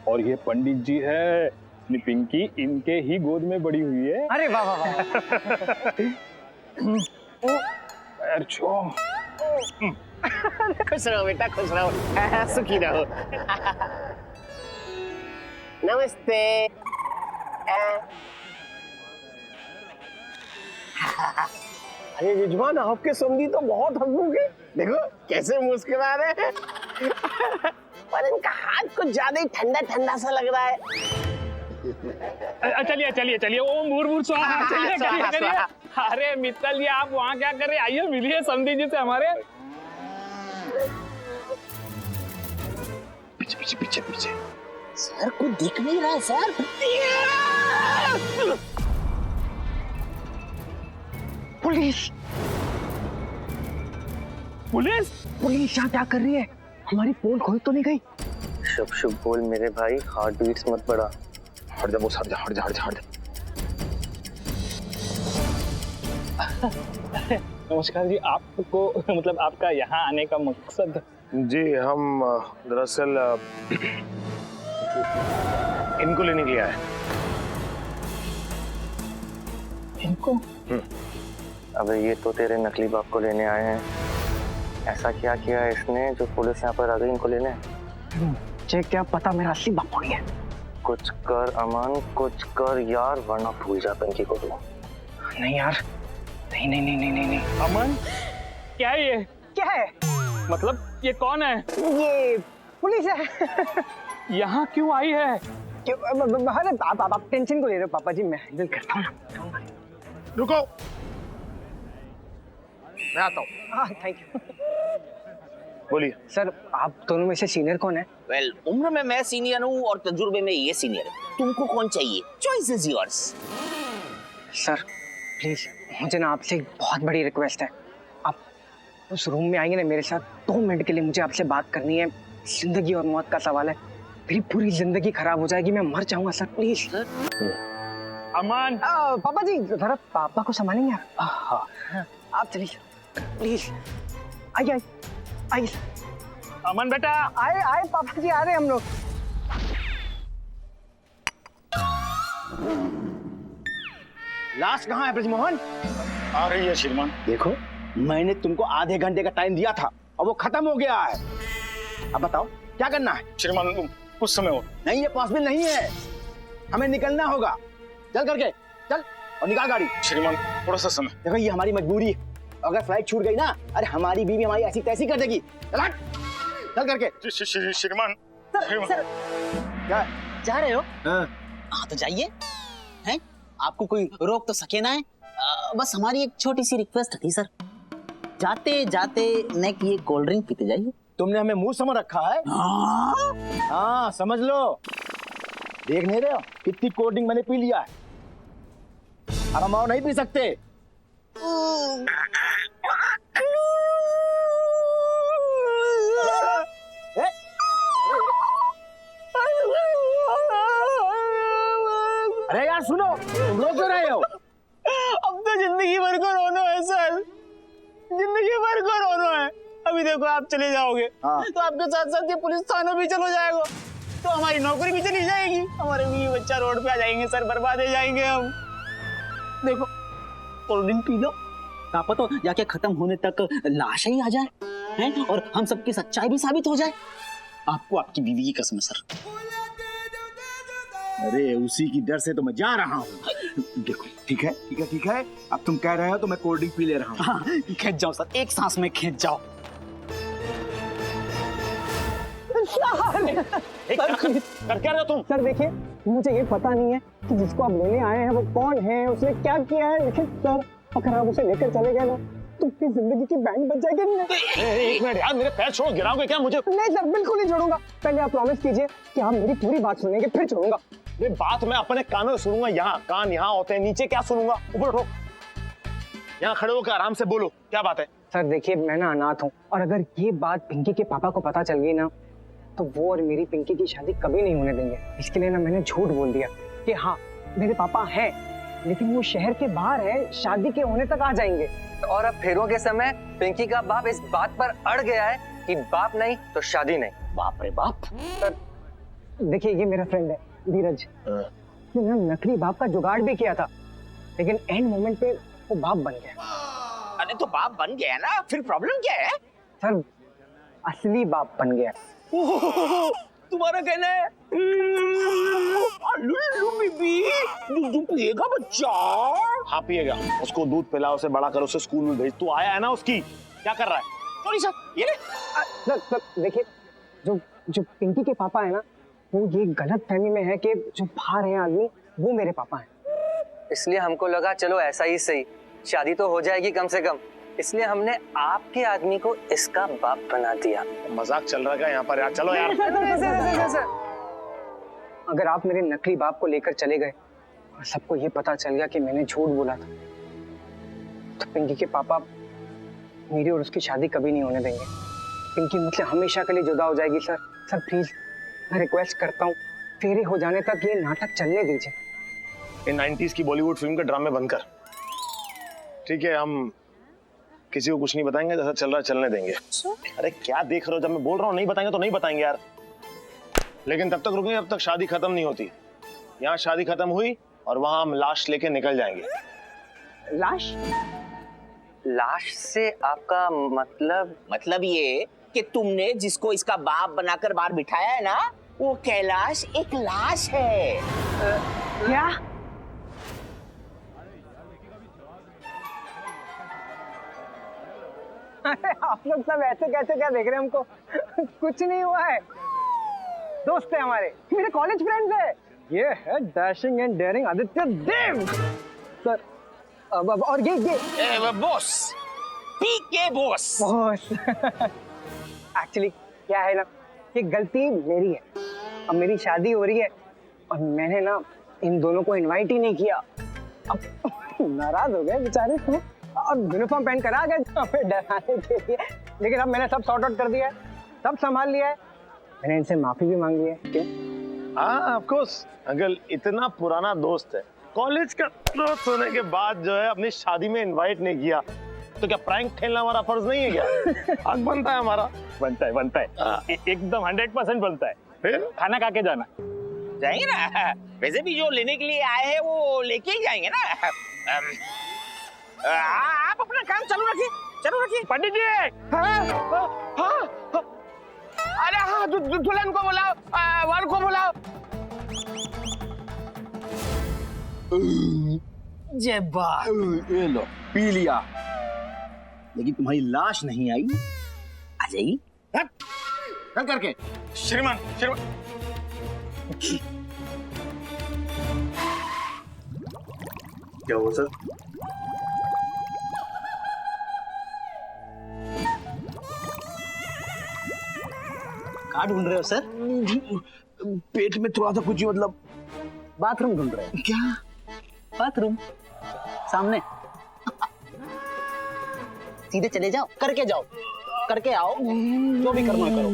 [SPEAKER 6] और ये पंडित जी है, पिंकी इनके ही गोद में बड़ी हुई है।
[SPEAKER 10] अरे वाह वाह वाह।
[SPEAKER 6] पैर छू।
[SPEAKER 2] खुश रहो बेटा, खुश रहो, सुखी रहो। नमस्ते। अरे यजमान, आपके समधी तो बहुत हंसमुख है। देखो कैसे मुस्कुरा रहे हैं। पर इनका हाथ कुछ ज्यादा ही ठंडा ठंडा सा लग रहा है।
[SPEAKER 6] चलिए चलिए चलिए, ओम भूर्भुवः स्वाहा। चलिए
[SPEAKER 2] स्वाहा,
[SPEAKER 6] चलिए।
[SPEAKER 2] स्वाहा।
[SPEAKER 6] अरे मित्तल जी, आप वहाँ क्या कर रहे हैं? आइए मिलिए समधी जी से हमारे।
[SPEAKER 4] पीछे पीछे पीछे पीछे।
[SPEAKER 3] सर कुछ दिख नहीं रहा है सर।
[SPEAKER 10] पुलिस
[SPEAKER 6] पुलिस
[SPEAKER 10] पुलिस यहाँ क्या कर रही है? हमारी पोल खोल तो नहीं गई?
[SPEAKER 9] शुभ शुभ बोल मेरे भाई, हार्ट बीट्स मत बढ़ा।
[SPEAKER 4] हट जा बोस, हट जा, हट जा, हट जा, हट जा।
[SPEAKER 6] नमस्कार जी, आपको मतलब आपका यहाँ आने का मकसद?
[SPEAKER 4] जी, हम दरअसल इनको लेने के लिए आए।
[SPEAKER 6] इनको?
[SPEAKER 9] अबे ये तो तेरे नकली बाप को लेने आए हैं। ऐसा क्या किया इसने जो पुलिस यहाँ पर आ गई इनको लेने?
[SPEAKER 10] चेक क्या पता मेरा असली बाप कोई है।
[SPEAKER 9] कुछ कर अमन, कुछ कर यार, वरना भूल जा पिंकी को तू।
[SPEAKER 10] नहीं यार, नहीं नहीं नहीं नहीं नहीं।
[SPEAKER 6] अमन, क्या है ये?
[SPEAKER 10] क्या है?
[SPEAKER 6] मतलब ये कौन है?
[SPEAKER 10] ये पुलिस है।
[SPEAKER 6] यहाँ क्यों आई है?
[SPEAKER 10] क्यों? अरे आप टेंशन को ले रहे हो पापा जी, मैं हैंडल करता हूँ ना।
[SPEAKER 4] रुको, मैं आता हूँ।
[SPEAKER 10] हाँ थैंक यू।
[SPEAKER 4] बोलिए
[SPEAKER 10] सर, आप दोनों में से सीनियर कौन है?
[SPEAKER 3] वेल, उम्र में मैं सीनियर हूँ और तजुर्बे में ये सीनियर है। तुमको कौन चाहिए? Choice is yours.
[SPEAKER 10] Sir please, मुझे ना आपसे एक बहुत बड़ी रिक्वेस्ट है। आप उस रूम में आएंगे ना मेरे साथ, 2 मिनट के लिए मुझे आपसे बात करनी है। जिंदगी और मौत का सवाल है। मेरी पूरी जिंदगी खराब हो जाएगी, मैं मर जाऊंगा सर, प्लीज।
[SPEAKER 6] अमन,
[SPEAKER 10] पापा जी जरा पापा को संभालेंगे आप? हाँ, आप चलिए प्लीज। आइए आइए।
[SPEAKER 6] अमन बेटा।
[SPEAKER 10] आए आए पापा जी, आ रहे हैं हम लोग।
[SPEAKER 5] लाश कहाँ है ब्रिजमोहन?
[SPEAKER 6] आ रही है श्रीमान।
[SPEAKER 5] देखो, मैंने तुमको आधे घंटे का टाइम दिया था और वो खत्म हो गया है। अब बताओ क्या करना है?
[SPEAKER 6] श्रीमान कुछ समय हो।
[SPEAKER 5] नहीं, ये पॉसिबल नहीं है, हमें निकलना होगा। चल करके चल और निकाल गाड़ी।
[SPEAKER 6] श्रीमान थोड़ा सा समय।
[SPEAKER 5] देखो, ये हमारी मजबूरी है, अगर फ्लाइट छूट गई ना, अरे हमारी बीवी हमारी ऐसी तैसी कर देगी। चल करके।
[SPEAKER 6] श्रीमान
[SPEAKER 3] सर
[SPEAKER 5] क्या
[SPEAKER 3] जा रहे हो?
[SPEAKER 5] हाँ।
[SPEAKER 3] हाँ तो जाइए, हैं? आपको कोई रोक तो सके ना है। बस हमारी एक छोटी सी रिक्वेस्ट थी सर, जाते जाते नेक ये कोल्ड ड्रिंक पीते जाइए।
[SPEAKER 5] तुमने हमें मुंह समझ रखा है? हाँ समझ लो, देख नहीं रहे हो कितनी कोल्ड ड्रिंक मैंने पी लिया है, अब हम और नहीं पी सकते। अरे यार सुनो, तुम रो क्यों रहे हो?
[SPEAKER 2] अब तो जिंदगी भर को रोना है सर, जिंदगी भर को रोना है। अभी देखो आप चले जाओगे तो आपके साथ साथ ये पुलिस थाना भी चलो जाएगा, तो हमारी नौकरी भी चली जाएगी, हमारे बीवी बच्चा रोड पे आ जाएंगे सर, बर्बाद हो जाएंगे हम। देखो कोल्ड ड्रिंक पी लो,
[SPEAKER 3] क्या पता जाके खत्म होने तक लाश ही आ जाए, हैं? और हम सबकी सच्चाई भी साबित हो जाए। आपको आपकी बीवी की कसम है सर।
[SPEAKER 5] अरे उसी की डर से तो मैं जा रहा हूँ। देखो ठीक है ठीक है ठीक है, अब तुम कह रहे हो तो मैं कोल्ड ड्रिंक पी ले रहा हूँ।
[SPEAKER 3] हाँ, खींच जाओ सर, एक सांस में खींच जाओ।
[SPEAKER 6] कर क्या रहे हो तुम?
[SPEAKER 10] सर देखिए, मुझे ये पता नहीं है कि जिसको आप लेने आए हैं वो कौन है, उसने क्या किया है, लेकिन सर अगर आप उसे लेकर चले गए ना तो फिर जिंदगी की बैंड बच जाएगी।
[SPEAKER 6] एक मिनट यार, मेरे पैर छोड़ो, गिराओगे क्या मुझे?
[SPEAKER 10] नहीं सर, बिल्कुल नहीं छोड़ूंगा। पहले आप प्रॉमिस कीजिए कि आप मेरी पूरी बात सुनेंगे, फिर छोड़ूंगा।
[SPEAKER 6] ये बात मैं अपने कानों से सुनूंगा, यहाँ कान यहाँ होते हैं, नीचे क्या सुनूंगा? ऊपर उठो, यहाँ खड़े होकर आराम से बोलो, क्या बात है?
[SPEAKER 10] सर देखिए, मैं ना अनाथ हूँ और अगर ये बात पिंकी के पापा को पता चल गई ना तो वो और मेरी पिंकी की शादी कभी नहीं होने देंगे। इसके लिए ना मैंने झूठ बोल दिया कि हाँ मेरे पापा हैं, लेकिन वो शहर के बाहर है, शादी के होने तक आ जाएंगे।
[SPEAKER 9] और अब फेरों के समय पिंकी का बाप इस बात पर अड़ गया है कि बाप नहीं तो शादी नहीं।
[SPEAKER 3] बाप रे बाप।
[SPEAKER 10] सर देखिए, ये मेरा फ्रेंड है धीरज, उसने ना नकली बाप का जुगाड़ भी किया था, लेकिन एंड मोमेंट पे वो बाप बन गया।
[SPEAKER 5] अरे तो बाप बन गया ना, फिर प्रॉब्लम क्या है?
[SPEAKER 10] सर असली बाप बन गया।
[SPEAKER 5] तुम्हारा कहना है दूध पिएगा बच्चा?
[SPEAKER 6] हाँ पिएगा, उसको दूध पिलाओ, उसे बड़ा करो, उसे स्कूल में भेज। तू आया है ना उसकी, क्या कर रहा है?
[SPEAKER 5] सॉरी सर, ये
[SPEAKER 10] सर देखिए, जो पिंकी के पापा है ना, वो ये गलत फहमी में है कि जो बाहर है आदमी वो मेरे पापा हैं।
[SPEAKER 9] इसलिए हमको लगा चलो ऐसा ही सही, शादी तो हो जाएगी कम से कम, इसलिए हमने आपके आदमी को इसका बाप बना दिया।
[SPEAKER 6] मजाक चल रहा है यहाँ पर यार? चलो यार।
[SPEAKER 10] सर, अगर आप मेरे नकली बाप को लेकर चले गए और सबको ये पता चल गया कि मैंने झूठ बोला था, तो पिंकी के पापा मेरी और उसकी शादी कभी नहीं होने देंगे। पिंकी मुझसे हमेशा के लिए जुदा हो जाएगी। सर प्लीज मैं रिक्वेस्ट करता हूँ, फेरे हो जाने तक ये नाटक चलने दीजिए।
[SPEAKER 6] इन 90s की बॉलीवुड फिल्म के ड्रामे बनकर, ठीक है? हम किसी को कुछ नहीं बताएंगे, जैसा चल रहा है चलने देंगे। अरे क्या देख रहे हो? जब मैं बोल रहा हूँ नहीं बताएंगे तो नहीं बताएंगे यार, लेकिन तब तक रुकेंगे जब तक शादी खत्म नहीं होती। यहाँ शादी खत्म हुई और वहां हम लाश लेके निकल जाएंगे।
[SPEAKER 10] लाश?
[SPEAKER 9] लाश से आपका
[SPEAKER 3] मतलब ये कि तुमने जिसको इसका बाप बनाकर बाहर बिठाया है ना, वो कैलाश एक लाश है।
[SPEAKER 10] क्या? आप लोग सब ऐसे कैसे क्या देख रहे हैं हमको? कुछ नहीं हुआ है, दोस्त है हमारे, मेरे कॉलेज फ्रेंड्स है। ये है dashing and daring Aditya Dev sir. अब और ये
[SPEAKER 5] बॉस, पीके बॉस।
[SPEAKER 10] एक्चुअली क्या है ना, ये गलती मेरी है। अब मेरी शादी हो रही है और मैंने ना इन दोनों को इनवाइट ही नहीं किया। अब नाराज हो गए बेचारे और यूनिफॉर्म पहन कर आ गए हमें डराने के लिए, लेकिन अब मैंने सब सॉर्ट आउट कर दिया है, सब संभाल लिया है। मैंने इनसे माफी भी मांग ली है। क्यों?
[SPEAKER 6] हाँ ऑफ कोर्स अंकल, इतना पुराना दोस्त है, कॉलेज का दोस्त होने के बाद जो है अपनी शादी में इनवाइट नहीं किया, तो क्या प्रैंक खेलना हमारा फर्ज नहीं है क्या? हक बनता है हमारा।
[SPEAKER 8] बनता है एकदम 100% बनता है।
[SPEAKER 6] फिर
[SPEAKER 8] खाना खा के जाना।
[SPEAKER 2] जाएंगे ना। वैसे भी जो लेने के लिए आए हैं वो लेके ही जाएंगे ना। आप अपना काम चालू रखिए
[SPEAKER 6] पंडित जी।
[SPEAKER 2] अरे हाँ, दुल्हन को बुलाओ, वर को बुलाओ।
[SPEAKER 5] जय बात, ये लो पी लिया, लेकिन तुम्हारी लाश नहीं आई। आ जाएगी चल करके।
[SPEAKER 2] श्रीमान
[SPEAKER 4] क्या हुआ सर?
[SPEAKER 3] कहाँ ढूंढ रहे हो सर?
[SPEAKER 5] पेट में थोड़ा सा कुछ, मतलब
[SPEAKER 3] बाथरूम ढूंढ रहे हो?
[SPEAKER 5] क्या?
[SPEAKER 3] बाथरूम सामने। सीधे चले जाओ, करके आओ, जो भी करना है करो।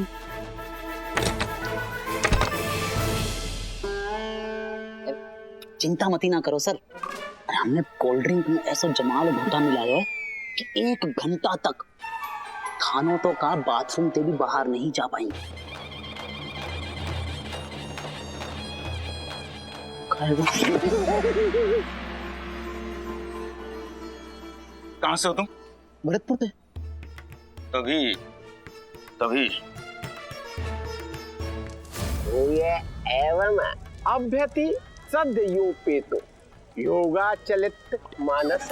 [SPEAKER 3] चिंता मती ना करो सर, हमने कोल्ड ड्रिंक में ऐसा जमाल घोटा मिलाया है कि 1 घंटा तक खानों तो का बाथरूम से भी बाहर नहीं जा पाएंगे।
[SPEAKER 5] कहाँ से हो तुम?
[SPEAKER 3] भरतपुर से।
[SPEAKER 5] तभी
[SPEAKER 10] एवं अभ्यति सद्योपेतो योगा चलित मानस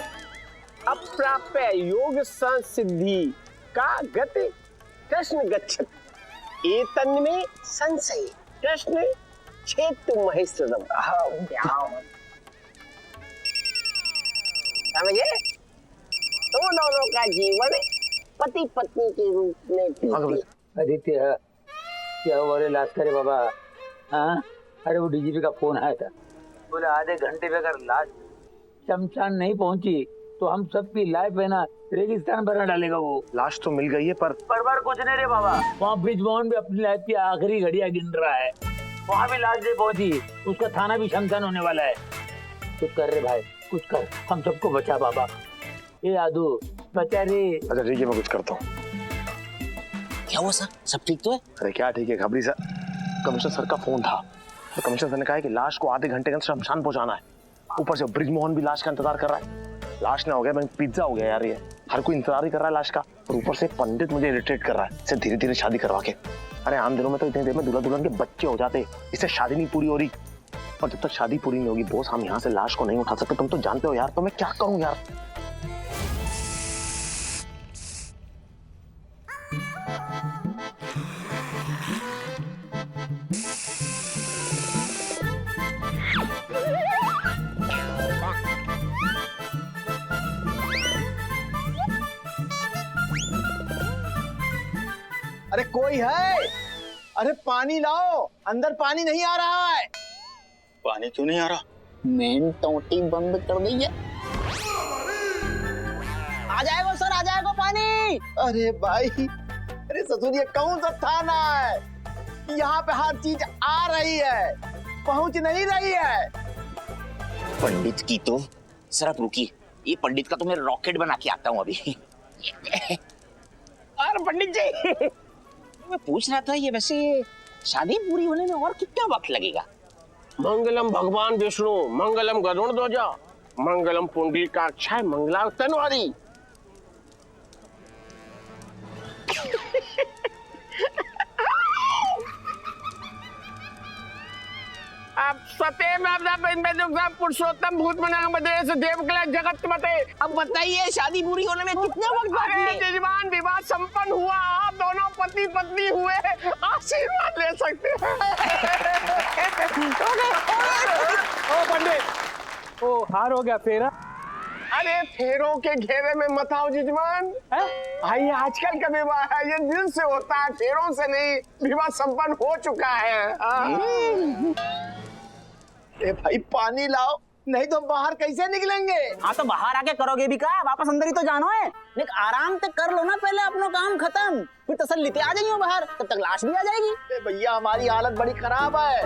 [SPEAKER 10] अप्राप्य योग संसिद्धि का गति कृष्ण गच्छत एतन्मे संशय कृष्ण क्षेत्र महेश्वरम। समझे? तुम दोनों का जीवन पति पत्नी के रूप में बीते।
[SPEAKER 1] आदित्य, क्या हुआ रे लाश करे बाबा? हाँ, अरे वो डीजीपी का फोन आया था, बोले आधे घंटे में अगर लाश शमशान नहीं पहुंची तो हम सबकी लाइफ है ना रेगिस्तान बना डालेगा वो।
[SPEAKER 4] लाश तो मिल गई है पर
[SPEAKER 1] कुछ नहीं रे बाबा, वहाँ ब्रिजमोहन भी अपनी लाइफ की आखिरी घड़ियां गिन रहा है, वहाँ भी लाश नहीं पहुंची, उसका थाना भी शमशान होने वाला है। कुछ कर रे भाई, कुछ कर, हम सबको बचा बाबा। ये यादू बचा रे।
[SPEAKER 4] अच्छा ठीक है, मैं कुछ करता हूँ।
[SPEAKER 3] क्या हुआ सर, सब ठीक तो है?
[SPEAKER 4] अरे क्या ठीक है घबरी सर, कमिश्नर सर का फोन था, तो कमिश्नर सर ने कहा कि लाश को आधे घंटे के अंदर शमशान पहुंचाना है। ऊपर से ब्रिजमोहन भी लाश का इंतजार कर रहा है। लाश ना हो गया मैं पिज्जा हो गया यार, ये हर कोई इंतजार ही कर रहा है लाश का, और ऊपर से पंडित मुझे इरिटेट कर रहा है, इससे धीरे धीरे शादी करवा के। अरे आम दिनों में तो इतनी देर में दूल्हा दुल्हन के बच्चे हो जाते, इससे शादी नहीं पूरी हो रही, और जब तक शादी पूरी नहीं होगी बॉस हम यहाँ से लाश को नहीं उठा सकते। तुम तो जानते हो यार, तो मैं क्या करूँ यार।
[SPEAKER 5] अरे कोई है? अरे पानी लाओ, अंदर पानी नहीं आ रहा है।
[SPEAKER 3] पानी क्यों नहीं आ रहा? मेन टोटी बंद कर दी है। आ जाएगा सर, आ जाएगा पानी।
[SPEAKER 5] अरे भाई, अरे ससुर ये कौन सा थाना है? यहाँ पे हर चीज आ रही है, पहुंच नहीं रही है।
[SPEAKER 3] पंडित की तो जरा रुकी, ये पंडित का तो मैं रॉकेट बना के आता हूँ अभी।
[SPEAKER 2] और पंडित जी
[SPEAKER 3] मैं पूछ रहा था, ये वैसे शादी पूरी होने में और कितना वक्त लगेगा?
[SPEAKER 10] मंगलम भगवान विष्णु, मंगलम गरुड़ ध्वजा, मंगलम पुंडरीकाक्षाय, मंगला तनवारी। अब पुरुषोत्तम भूत मना बदले से देवकला जगत मते।
[SPEAKER 7] अब बताइए शादी पूरी होने में कितना वक्त बाकी है?
[SPEAKER 10] जजमान विवाह संपन्न हुआ, आप दोनों पति पत्नी हुए, आशीर्वाद ले सकते हैं।
[SPEAKER 6] ओ पंडित, ओ हार हो गया फेरा।
[SPEAKER 10] अरे फेरों के घेरे में मत आओ जजमान। भाई आजकल का विवाह है, ये दिल से होता है, फेरों से नहीं। विवाह संपन्न हो चुका है।
[SPEAKER 5] ए भाई पानी लाओ, नहीं तो बाहर कैसे निकलेंगे?
[SPEAKER 3] हाँ तो बाहर आके करोगे भी क्या, वापस अंदर ही तो जानो है। लेकिन आराम से कर लो ना, पहले अपना काम खत्म, फिर तसल्ली से आ जाइए बाहर, तब तक लाश भी आ जाएगी।
[SPEAKER 5] भैया हमारी हालत बड़ी खराब है,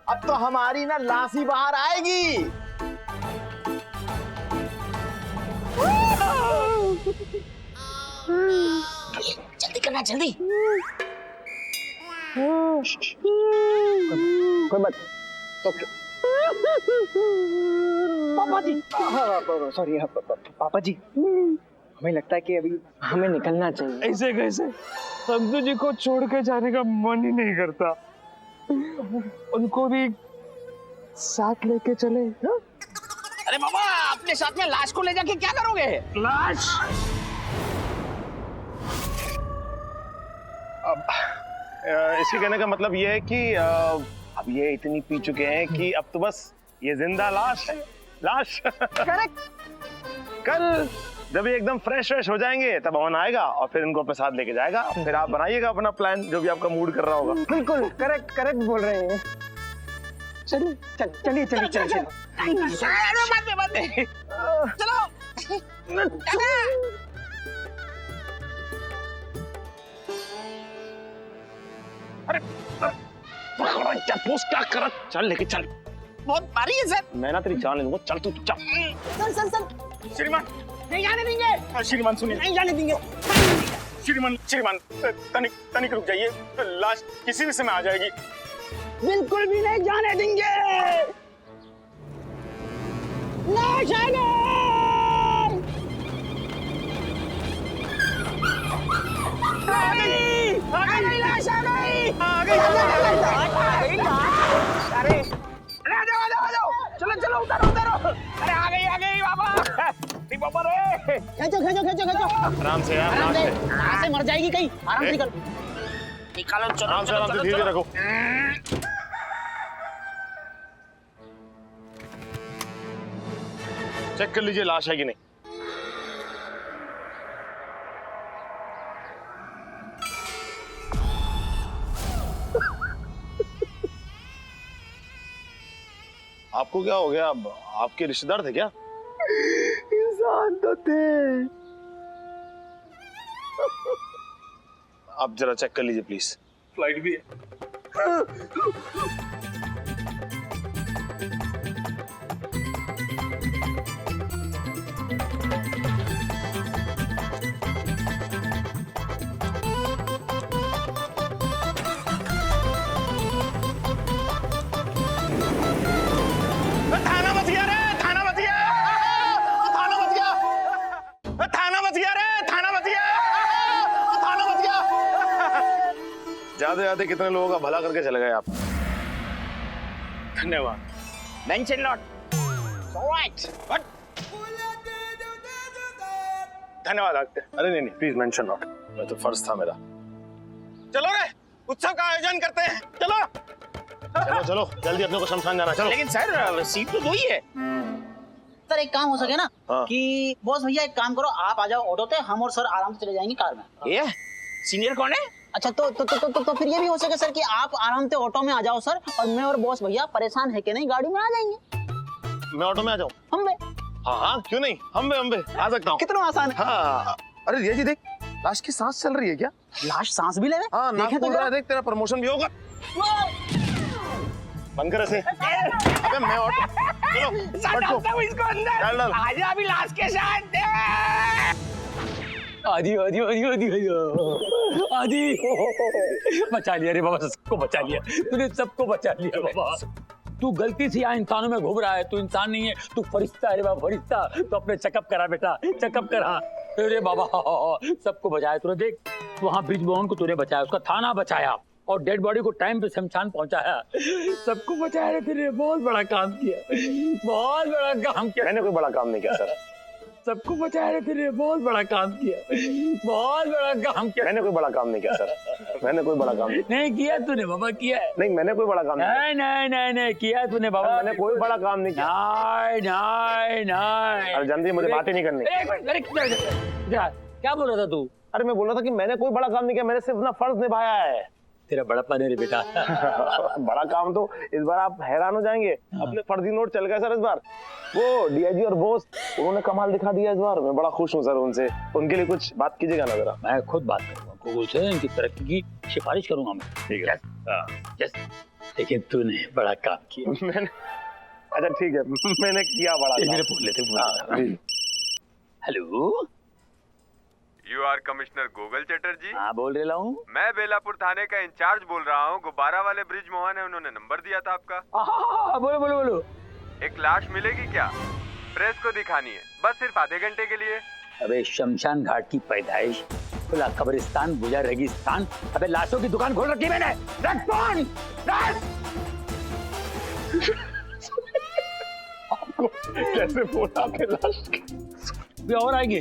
[SPEAKER 5] अब तो हमारी ना लाश ही बाहर आएगी।
[SPEAKER 3] जल्दी करना, जल्दी।
[SPEAKER 10] कोई बात ओके पापा जी, सॉरी पापा जी, हमें लगता है कि अभी हमें निकलना चाहिए।
[SPEAKER 6] ऐसे कैसे? संतु जी को छोड़ के जाने का मन ही नहीं करता, उनको भी साथ लेके चले। हा?
[SPEAKER 2] अरे बाबा, अपने साथ में लाश को ले जाके क्या करोगे?
[SPEAKER 6] लाश?
[SPEAKER 4] अब इसके कहने का मतलब ये है कि अब ये इतनी पी चुके हैं कि अब तो बस ये जिंदा लाश है, लाश।
[SPEAKER 10] करेक्ट।
[SPEAKER 4] कल जब ये एकदम फ्रेश हो जाएंगे तब अमन आएगा और फिर इनको अपने साथ लेके जाएगा। फिर आप बनाइएगा अपना प्लान, जो भी आपका मूड कर रहा होगा।
[SPEAKER 10] बिल्कुल करेक्ट बोल रहे हैं। चलिए चलिए चलिए चलिए।
[SPEAKER 2] बात चलो।
[SPEAKER 4] अरे क्या पोस्ट क्या कर, चल लेके चल।
[SPEAKER 2] बहुत भारी है सर।
[SPEAKER 4] मैं ना तेरी जान ले लूंगा, चल तू चल।
[SPEAKER 7] सर
[SPEAKER 2] श्रीमान नहीं जाने देंगे। श्रीमान सुनिए,
[SPEAKER 7] नहीं जाने देंगे।
[SPEAKER 2] श्रीमान तनिक रुक जाइए, लाश किसी भी समय आ जाएगी।
[SPEAKER 7] बिल्कुल भी नहीं जाने देंगे। लाश आ गई। लाश आ गई।
[SPEAKER 2] अरे आ जाओ, चलो उतारो। अरे आ गई बाबा। बाबा रे,
[SPEAKER 7] खींचो।
[SPEAKER 4] आराम से यार, आराम से
[SPEAKER 7] मर जाएगी कहीं। आराम से
[SPEAKER 2] निकालो।
[SPEAKER 4] आराम से धीरे रखो। चेक कर लीजिए लाश है कि नहीं। आपको क्या हो गया? आपके रिश्तेदार थे क्या?
[SPEAKER 6] इंसान तो थे।
[SPEAKER 4] आप जरा चेक कर लीजिए प्लीज।
[SPEAKER 6] फ्लाइट भी है।
[SPEAKER 2] थाना बच गया रे, थाना बच गया।
[SPEAKER 4] जाते जाते कितने लोगों का भला करके चले गए आप।
[SPEAKER 2] धन्यवाद। Mention not. What? धन्यवाद आदित्य।
[SPEAKER 4] अरे नहीं प्लीज मेंशन नॉट, मैं तो फर्ज था मेरा।
[SPEAKER 2] चलो रे, उत्सव का आयोजन करते हैं।
[SPEAKER 4] चलो जल्दी अपने को शमशान जाना। चलो।
[SPEAKER 2] लेकिन सर सीट तो 2 ही है।
[SPEAKER 3] सर एक काम हो सके ना
[SPEAKER 4] हाँ।
[SPEAKER 3] कि बॉस भैया एक काम करो, आप आ जाओ ऑटो पे, हम और सर आराम से चले जाएंगे कार में।
[SPEAKER 2] ये सीनियर कौन है?
[SPEAKER 3] अच्छा तो फिर ये भी हो सके सर कि आप आराम से ऑटो में आ जाओ सर, और मैं और बॉस भैया परेशान है कि नहीं गाड़ी में आ जाएंगे।
[SPEAKER 4] मैं ऑटो में आ जाऊँ?
[SPEAKER 3] हम बे
[SPEAKER 4] हाँ क्यों नहीं, हम बे आ सकता हूँ।
[SPEAKER 3] कितना आसान है।
[SPEAKER 4] हाँ अरे रिया जी देख, लाश की सांस चल रही है क्या?
[SPEAKER 3] लाश सांस भी ले रहे।
[SPEAKER 4] हाँ नाक
[SPEAKER 3] देखें तो
[SPEAKER 4] खुल रहा है, देख तेरा प्रमोशन भी होगा। बंद कर ऐसे। अबे मैं ऑटो, चलो
[SPEAKER 2] डालता इसको अंदर।
[SPEAKER 4] डाल।
[SPEAKER 2] आजा अभी लाश के साथ।
[SPEAKER 1] आदि बचा लिया रे बाबा, सबको बचा लिया तूने, सबको बचा लिया बाबा। तू गलती से यहाँ इंसानों में घूम रहा है, तू इंसान नहीं है, तू फरिश्ता है रे बाबा, फरिश्ता। तो अपने चेकअप करा बेटा, चेकअप करा। अरे बाबा सबको बचाया तूने, देख वहाँ ब्रिज मोहन को तूने बचाया, उसका थाना बचाया और डेड बॉडी को टाइम पे शमशान पहुंचाया। सबको बचाया रे तूने, बहुत बड़ा काम किया, बहुत बड़ा काम किया।
[SPEAKER 4] मैंने कोई बड़ा काम नहीं किया सर।
[SPEAKER 1] सबको बचाया रे तूने, बहुत बड़ा काम किया, बहुत बड़ा काम किया।
[SPEAKER 4] मैंने कोई बड़ा काम नहीं किया सर, मैंने कोई बड़ा काम
[SPEAKER 1] नहीं किया तूने बाबा, किया है।
[SPEAKER 4] नहीं, मैंने कोई बड़ा काम
[SPEAKER 1] नहीं किया तूने बाबा,
[SPEAKER 4] मैंने कोई बड़ा काम नहीं किया।
[SPEAKER 1] नहीं।
[SPEAKER 4] अरे जल्दी, मुझे बातें नहीं करनी।
[SPEAKER 1] एक मिनट, अरे क्या बोल रहा था तू?
[SPEAKER 4] अरे मैं बोल रहा था कि मैंने कोई बड़ा काम नहीं किया, मैंने सिर्फ अपना फर्ज निभाया है।
[SPEAKER 1] तेरा बड़प्पन है रे बेटा।
[SPEAKER 4] बड़ा काम तो इस बार आप हैरान हो जाएंगे, अपने फर्जी नोट चल गए सर इस बार। वो डीआईजी और बॉस, उन्होंने कमाल दिखा दिया इस बार। मैं बड़ा खुश हूँ सर उनसे, उनके लिए कुछ बात कीजिएगा ना जरा।
[SPEAKER 1] मैं खुद बात करूंगा गूगल से, इनकी तरक्की की सिफारिश करूंगा मैं। ठीक है लेकिन तूने बड़ा काम किया।
[SPEAKER 4] मैंने, अच्छा ठीक है, मैंने किया बड़ा काम।
[SPEAKER 1] मेरे बोल लेते। Hello
[SPEAKER 11] you are commissioner Gogol Chatterjee?
[SPEAKER 1] हाँ बोल रहा हूँ।
[SPEAKER 11] मैं बेलापुर थाने का इंचार्ज बोल रहा हूँ। गुब्बारा वाले ब्रिज मोहन है, उन्होंने नंबर दिया था आपका।
[SPEAKER 1] बोलो बोलो बोलो।
[SPEAKER 11] एक लाश मिलेगी क्या? प्रेस को दिखानी है, बस सिर्फ आधे घंटे के लिए।
[SPEAKER 1] अबे शमशान घाट की पैदाइश, खुला कब्रिस्तान, बुझा रेगिस्तान। अबे लाशों की दुकान खोल रखी मैंने। रख फोन, रख।
[SPEAKER 6] आपको कैसे फोन आते लाश के?
[SPEAKER 1] और आएंगे।